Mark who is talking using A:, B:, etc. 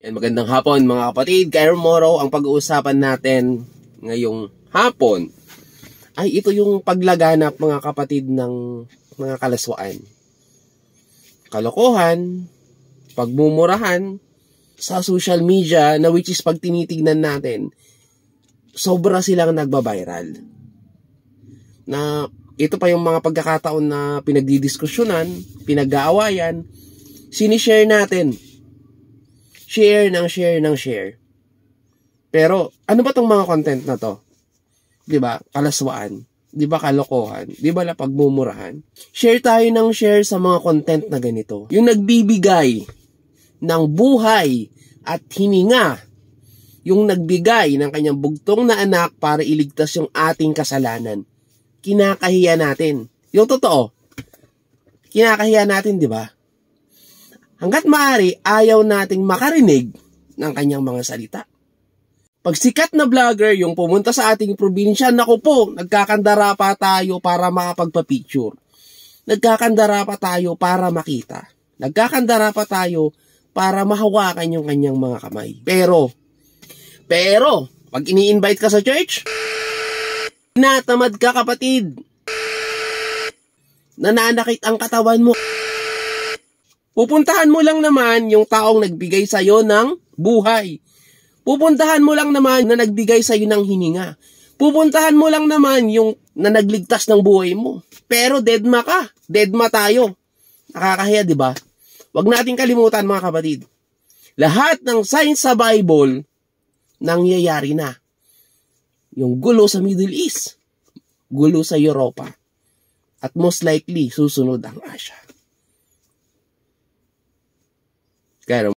A: Yan, magandang hapon mga kapatid. Kay Moro, ang pag-uusapan natin ngayong hapon ay ito yung paglaganap mga kapatid ng mga kalaswaan. Kalokohan, pagmumurahan sa social media na which is pag tinitignan natin, sobra silang nagbabiral. Na ito pa yung mga pagkakataon na pinagdidiskusyonan, pinag-aawayan, sinishare natin. Share ng share. Pero, ano ba tong mga content na to? Diba? Kalaswaan. Diba kalokohan? Diba la pagmumurahan? Share tayo ng share sa mga content na ganito. Yung nagbibigay ng buhay at hininga. Yung nagbigay ng kanyang bugtong na anak para iligtas yung ating kasalanan. Kinakahiya natin. Yung totoo. Kinakahiya natin, diba? Hanggat maaari, ayaw nating makarinig ng kanyang mga salita. Pag sikat na vlogger yung pumunta sa ating probinsya, naku po, nagkakandara pa tayo para makapagpa-picture. Nagkakandara pa tayo para makita. Nagkakandara pa tayo para mahawakan yung kanyang mga kamay. Pero, pag ini-invite ka sa church, natamad ka kapatid. Nananakit ang katawan mo. Pupuntahan mo lang naman yung taong nagbigay sa'yo ng buhay. Pupuntahan mo lang naman na nagbigay sa'yo ng hininga. Pupuntahan mo lang naman yung na nagligtas ng buhay mo. Pero deadma ka. Deadma tayo. Nakakahiya, di ba? Huwag nating kalimutan mga kapatid. Lahat ng signs sa Bible, nangyayari na. Yung gulo sa Middle East, gulo sa Europa, at most likely, susunod ang Asia. Kaya